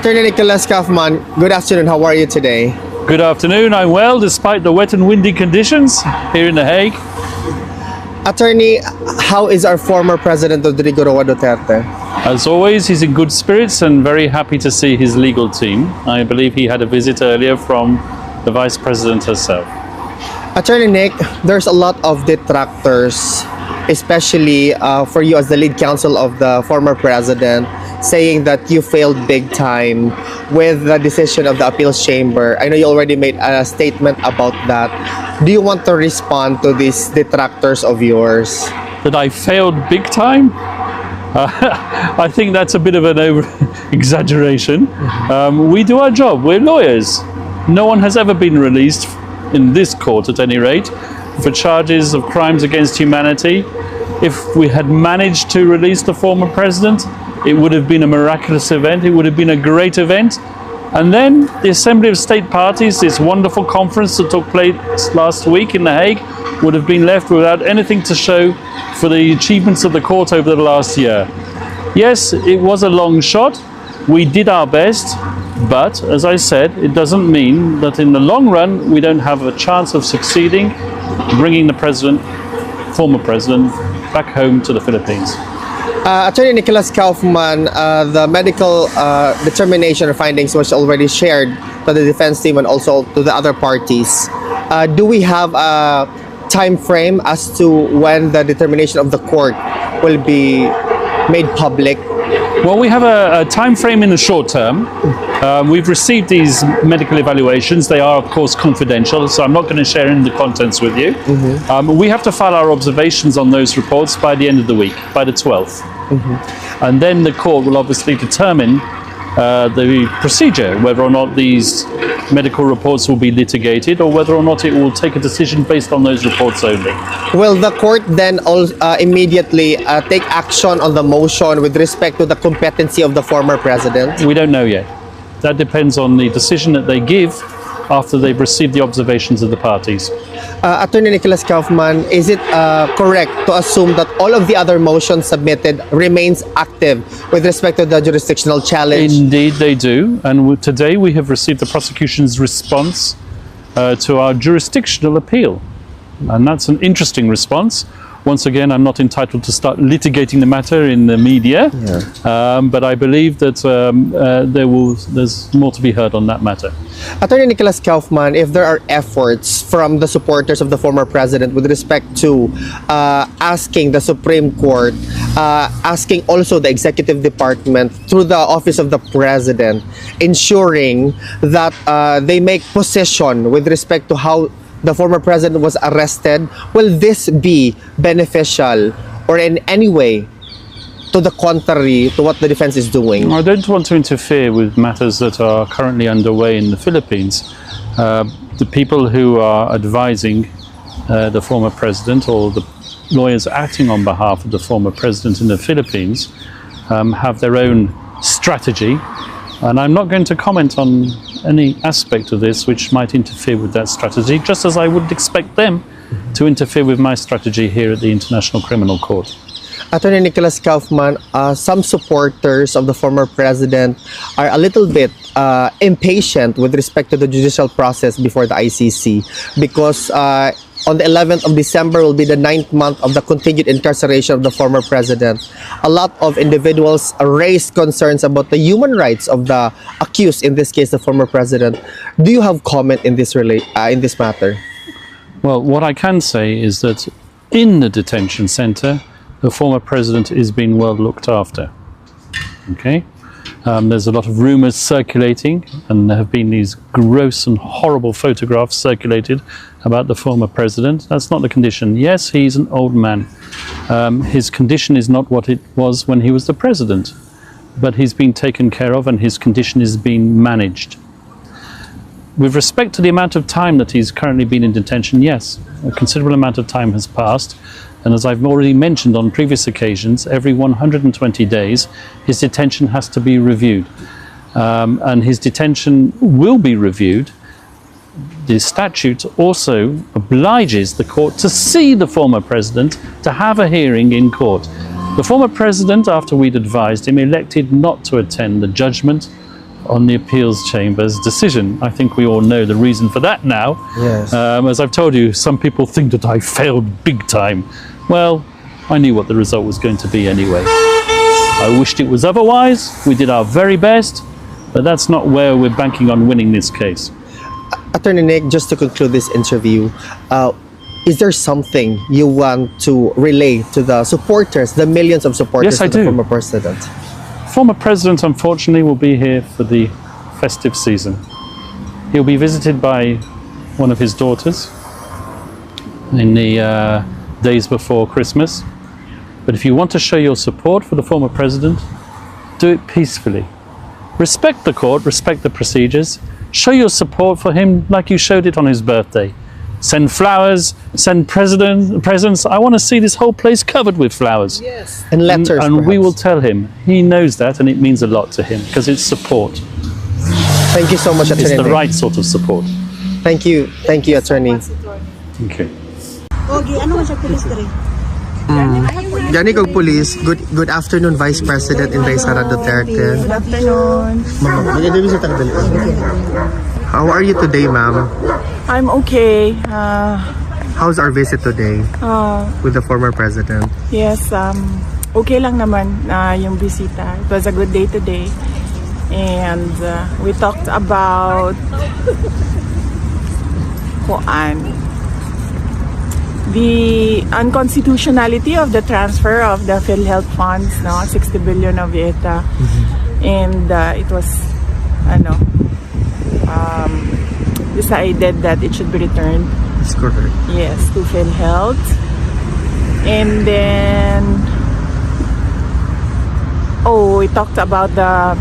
Attorney Nicholas Kaufman, good afternoon. How are you today? Good afternoon. I'm well, despite the wet and windy conditions here in The Hague. Attorney, how is our former President Rodrigo Roa Duterte? As always, he's in good spirits and very happy to see his legal team. I believe he had a visit earlier from the Vice President herself. Attorney Nick, there's a lot of detractors, especially for you as the lead counsel of the former president, saying that you failed big time with the decision of the appeals chamber. I know you already made a statement about that. Do you want to respond to these detractors of yours? That I failed big time? I think that's a bit of an exaggeration. We do our job. We're lawyers. No one has ever been released, in this court at any rate, for charges of crimes against humanity. If we had managed to release the former president, it would have been a miraculous event. It would have been a great event. And then the Assembly of State Parties, this wonderful conference that took place last week in The Hague, would have been left without anything to show for the achievements of the court over the last year. Yes, it was a long shot. We did our best. But, as I said, it doesn't mean that in the long run we don't have a chance of succeeding, bringing the former president, back home to the Philippines. Attorney Nicholas Kaufman, the medical determination or findings was already shared to the defense team and also to the other parties. Do we have a time frame as to when the determination of the court will be made public? Well, we have a time frame in the short term. We've received these medical evaluations. They are, of course, confidential, so I'm not going to share any of the contents with you. We have to file our observations on those reports by the end of the week, by the 12th. And then the court will obviously determine the procedure, whether or not these medical reports will be litigated or whether or not it will take a decision based on those reports only. Will the court then immediately take action on the motion with respect to the competency of the former president? We don't know yet. That depends on the decision that they give after they've received the observations of the parties. Attorney Nicholas Kaufman, is it correct to assume that all of the other motions submitted remains active with respect to the jurisdictional challenge? Indeed they do, and today we have received the prosecution's response to our jurisdictional appeal, and that's an interesting response. Once again, I'm not entitled to start litigating the matter in the media, but I believe that there's more to be heard on that matter. Attorney Nicholas Kaufman, if there are efforts from the supporters of the former president with respect to asking the Supreme Court, asking also the executive department through the office of the president, ensuring that they make position with respect to how the former president was arrested, will this be beneficial or in any way to the contrary to what the defense is doing? I don't want to interfere with matters that are currently underway in the Philippines. The people who are advising the former president or the lawyers acting on behalf of the former president in the Philippines have their own strategy, and I'm not going to comment on any aspect of this which might interfere with that strategy, just as I would expect them to interfere with my strategy here at the International Criminal Court. Attorney Nicholas Kaufman, some supporters of the former president are a little bit impatient with respect to the judicial process before the ICC because on the 11th of December will be the 9th month of the continued incarceration of the former president. A lot of individuals raised concerns about the human rights of the accused, in this case the former president. Do you have comment in this matter? Well, what I can say is that in the detention center, the former president is being well looked after. Okay? There's a lot of rumors circulating, and there have been these gross and horrible photographs circulated about the former president. That's not the condition. Yes, he's an old man. His condition is not what it was when he was the president, but he's been taken care of and his condition is being managed. With respect to the amount of time that he's currently been in detention, yes, a considerable amount of time has passed. And as I've already mentioned on previous occasions, every 120 days, his detention has to be reviewed. And his detention will be reviewed. The statute also obliges the court to see the former president, to have a hearing in court. The former president, after we'd advised him, elected not to attend the judgment on the appeals chamber's decision. I think we all know the reason for that now. Yes. As I've told you, some people think that I failed big time. Well, I knew what the result was going to be anyway. I wished it was otherwise. We did our very best, but that's not where we're banking on winning this case. Attorney Nick, just to conclude this interview, is there something you want to relay to the supporters, the millions of supporters Yes, I of the do. former president? Former president, unfortunately, will be here for the festive season. He'll be visited by one of his daughters in the days before Christmas. But if you want to show your support for the former president, do it peacefully. Respect the court, respect the procedures. Show your support for him like you showed it on his birthday. Send flowers, send presents. I want to see this whole place covered with flowers. Yes. And letters, And we perhaps. will tell him. He knows that, and it means a lot to him because it's support. Thank you so much, It's Attorney the Nick. right sort of support. Thank you, Attorney. Thank you. Ogi, ano man siya pulis diri? Gani kog police, good afternoon, Vice President Inday Sara Duterte. Good afternoon. How are you today, ma'am? I'm okay. How's our visit today with the former president? Yes, okay lang naman yung bisita. It was a good day today. And we talked about the unconstitutionality of the transfer of the PhilHealth funds, no, 60 billion of it. And it was decided that it should be returned, That's correct. yes, to PhilHealth. And then we talked about the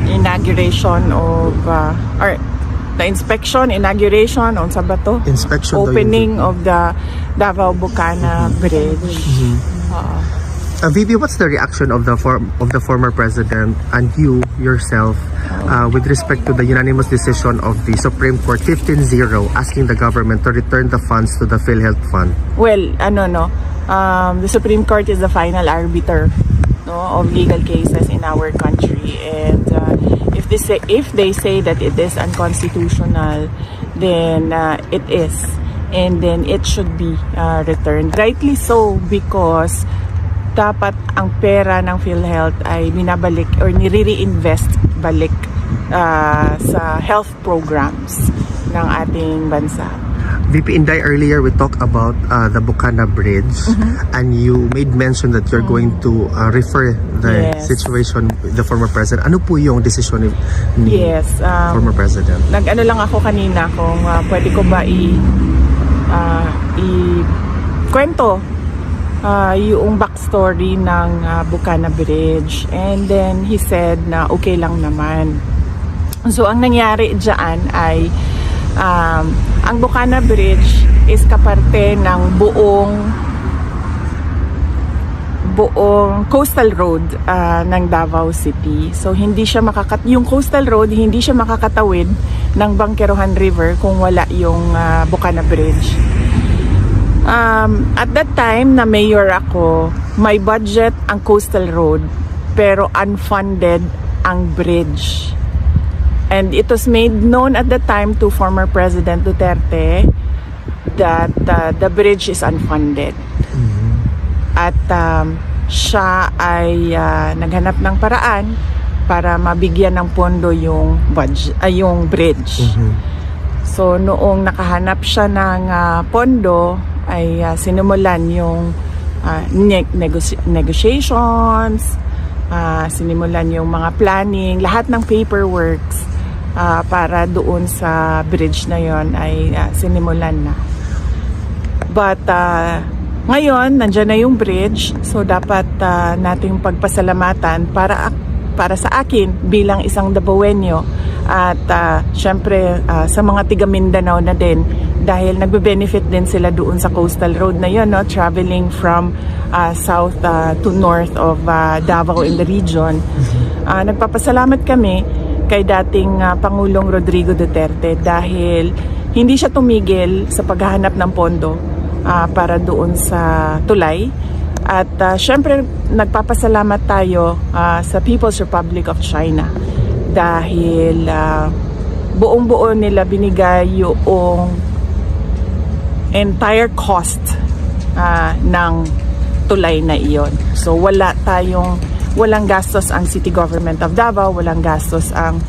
inauguration of or the inauguration on Sabato, Inspection daw opening of the Davao Bucana Bridge. VP, what's the reaction of the former president and you yourself with respect to the unanimous decision of the Supreme Court 15-0 asking the government to return the funds to the PhilHealth Fund? Well, the Supreme Court is the final arbiter, no, of legal cases in our country, and if they say that it is unconstitutional, then it is, and then it should be returned. Rightly so, because dapat ang pera ng PhilHealth ay binabalik or nire-reinvest balik sa health programs ng ating bansa. VP Inday, earlier we talked about the Bucana Bridge, and you made mention that you're going to refer the Yes. situation with the former president. Ano po yung decision ni Yes, former president? nag-ano lang ako kanina kung pwede ko ba kwento yung backstory ng Bucana Bridge, and then he said na okay lang naman. So ang nangyari dyan ay ang Bucana Bridge is kaparte ng buong coastal road ng Davao City. So hindi siya yung coastal road hindi siya makakatawid ng Bangkerohan River kung wala yung Bucana Bridge. At that time na mayor ako, may budget ang coastal road pero unfunded ang bridge. And it was made known at the time to former President Duterte that the bridge is unfunded. At siya ay naghanap ng paraan para mabigyan ng pondo yung bridge. So noong nakahanap siya ng pondo, ay sinimulan yung negotiations, sinimulan yung mga planning, lahat ng paperworks para doon sa bridge na yon ay sinimulan na. But ngayon, nandyan na yung bridge, so dapat nating pagpasalamatan para sa akin bilang isang Davaoenyo at syempre sa mga tiga Mindanao na din, dahil nagbe-benefit din sila doon sa coastal road na yun, no? Traveling from south to north of Davao in the region. Nagpapasalamat kami kay dating Pangulong Rodrigo Duterte dahil hindi siya tumigil sa paghahanap ng pondo para doon sa tulay. At syempre nagpapasalamat tayo sa People's Republic of China dahil buong-buo nila binigay yung entire cost ng tulay na iyon. So walang gastos ang City Government of Davao, walang gastos ang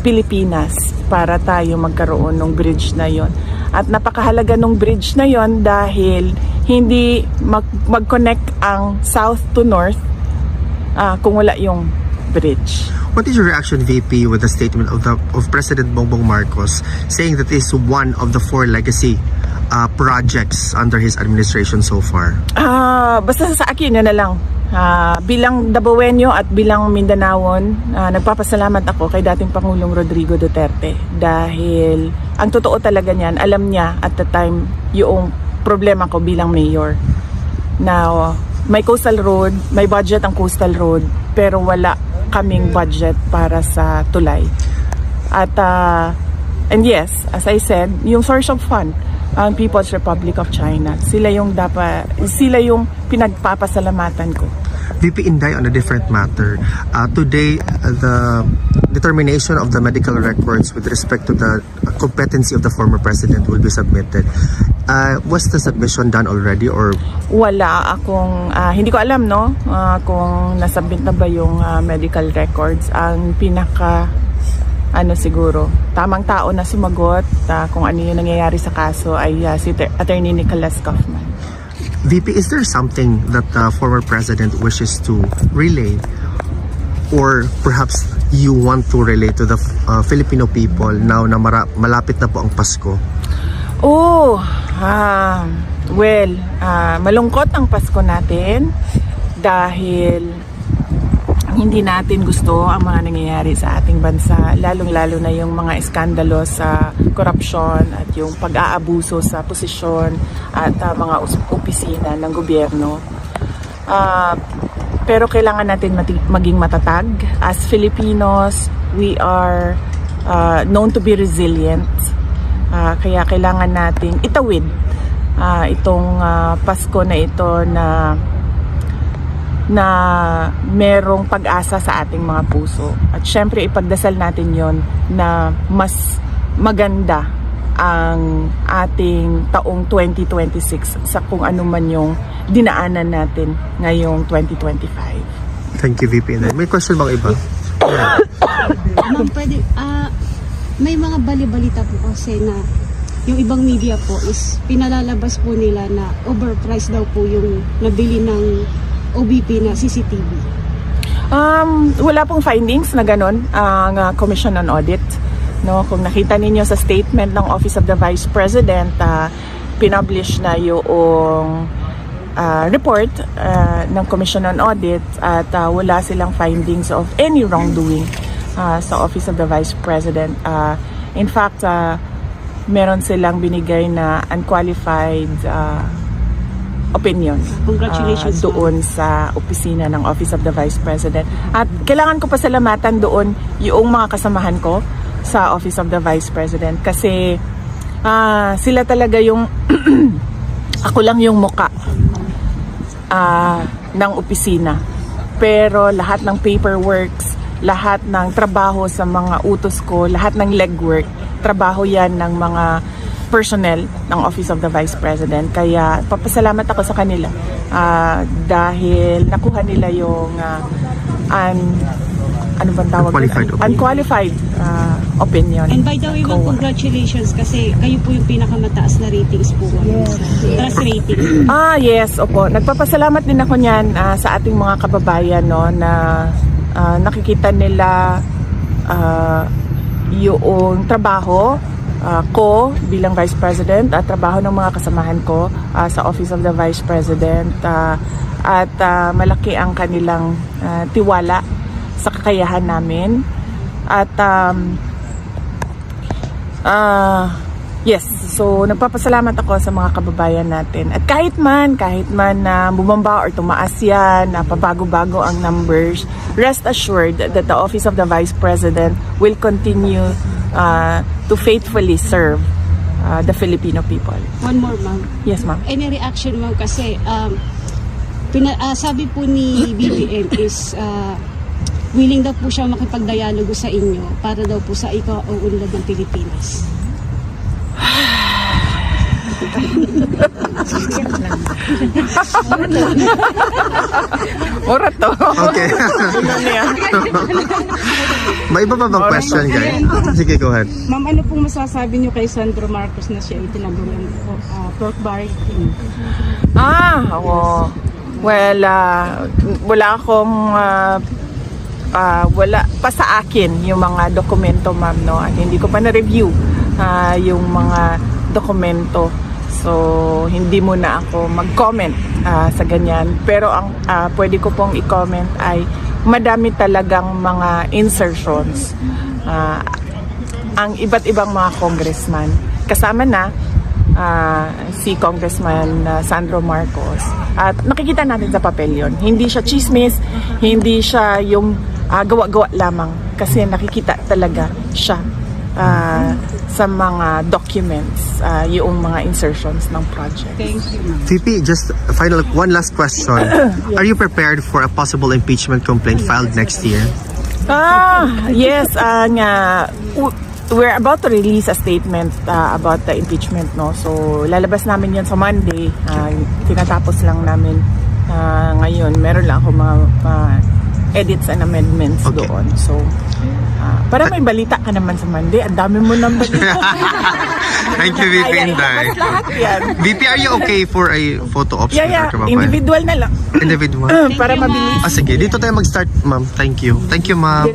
Pilipinas para tayo magkaroon ng bridge na yon. At napakahalaga ng bridge na yon dahil hindi mag-connect ang south to north kung wala yung bridge. What is your reaction, VP, with the statement of President Bongbong Marcos saying that this is one of the 4 legacy projects under his administration so far? Basta sa akin, yun na lang. Bilang Dabawenyo at bilang Mindanaon, nagpapasalamat ako kay dating Pangulong Rodrigo Duterte dahil ang totoo talaga niyan, alam niya at the time yung problema ko bilang mayor. Now, may coastal road, may budget ang coastal road, pero wala kaming budget para sa tulay. At and yes, as I said, yung source of fund, ang People's Republic of China, sila yung pinagpapasalamatan ko. VP Inday, on a different matter, today the determination of the medical records with respect to the competency of the former president will be submitted. Was the submission done already or? Wala akong, hindi ko alam kung nasubmit na ba yung medical records. Ang siguro, tamang tao na sumagot kung ano yung nangyayari sa kaso ay si Attorney Nicholas Kaufman. VP, is there something that the former president wishes to relay or perhaps you want to relay to the Filipino people now na malapit na po ang Pasko? Malungkot ang Pasko natin dahil hindi natin gusto ang mga nangyayari sa ating bansa, lalong-lalo na yung mga iskandalo sa korupsyon at yung pag-aabuso sa posisyon at mga opisina ng gobyerno. Pero kailangan natin maging matatag. As Filipinos, we are known to be resilient. Kaya kailangan nating itawid itong Pasko na ito na merong pag-asa sa ating mga puso. At syempre ipagdasal natin yon na mas maganda ang ating taong 2026 sa kung ano man yung dinaanan natin ngayong 2025. Thank you, VP. May question bang iba? Ma'am, pwede, may mga bali-balita po kasi na yung ibang media po is pinalalabas po nila na overpriced daw po yung nabili ng OBP na CCTV. Wala pong findings na ganon ang Commission on Audit. Kung nakita ninyo sa statement ng Office of the Vice President, pinublish na yung report ng Commission on Audit at wala silang findings of any wrongdoing sa Office of the Vice President. In fact, meron silang binigay na unqualified opinion doon sa opisina ng Office of the Vice President. At kailangan ko pasalamatan doon yung mga kasamahan ko sa Office of the Vice President kasi sila talaga yung ako lang yung muka ng opisina. Pero lahat ng paperworks, lahat ng trabaho sa mga utos ko, lahat ng legwork, trabaho yan ng mga personnel ng Office of the Vice President. Kaya papasalamat ako sa kanila dahil nakuha nila yung unqualified opinion. And by the way, ma'am, congratulations kasi kayo po yung pinakamataas na ratings po. Trust rating. Yes, opo. Nagpapasalamat din ako niyan sa ating mga kababayan na nakikita nila yung trabaho ko bilang Vice President at trabaho ng mga kasamahan ko sa Office of the Vice President at malaki ang kanilang tiwala sa kakayahan namin at yes, so nagpapasalamat ako sa mga kababayan natin at kahit man na bumaba or tumaas yan, pabago-bago ang numbers, rest assured that the Office of the Vice President will continue to faithfully serve the Filipino people. One more, ma'am. Yes, ma'am. Any reaction, ma'am, kasi sabi po ni BBM is willing daw po siya makipag-dialogo sa inyo para daw po sa ikaunlad ng Pilipinas. Ora to. Okay. May iba pa bang question, guys? Sige, go ahead. Ma'am, ano pong masasabi niyo kay Sandro Marcos na siya itinagulang pork barrel king? Oo. Well, wala akong wala pa sa akin yung mga dokumento, ma'am, no? At hindi ko pa na-review yung mga dokumento. So, hindi muna ako mag-comment sa ganyan. Pero ang pwede ko pong i-comment ay madami talagang mga insertions. Ang iba't ibang mga congressman. Kasama na si Congressman Sandro Marcos. At nakikita natin sa papel yun. Hindi siya chismis, hindi siya yung gawa-gawa lamang. Kasi nakikita talaga siya sa mga documents, yung mga insertions ng project. Thank you, ma'am. VP, just one last question. Are you prepared for a possible impeachment complaint filed next year? Yes, we're about to release a statement about the impeachment, no? So, lalabas namin yan sa Monday. Tinatapos lang namin ngayon. Meron lang ako mga edits and amendments doon. So, para may balita ka naman sa Monday. Ang dami mo ng balita. Thank you, VP Ayan, Inday. ilabas lahat yan. VP, are you okay for a photo op? Yeah. Individual na lang. Individual. Para mabilis. Sige, dito tayo mag-start, ma'am. Thank you. Thank you, ma'am.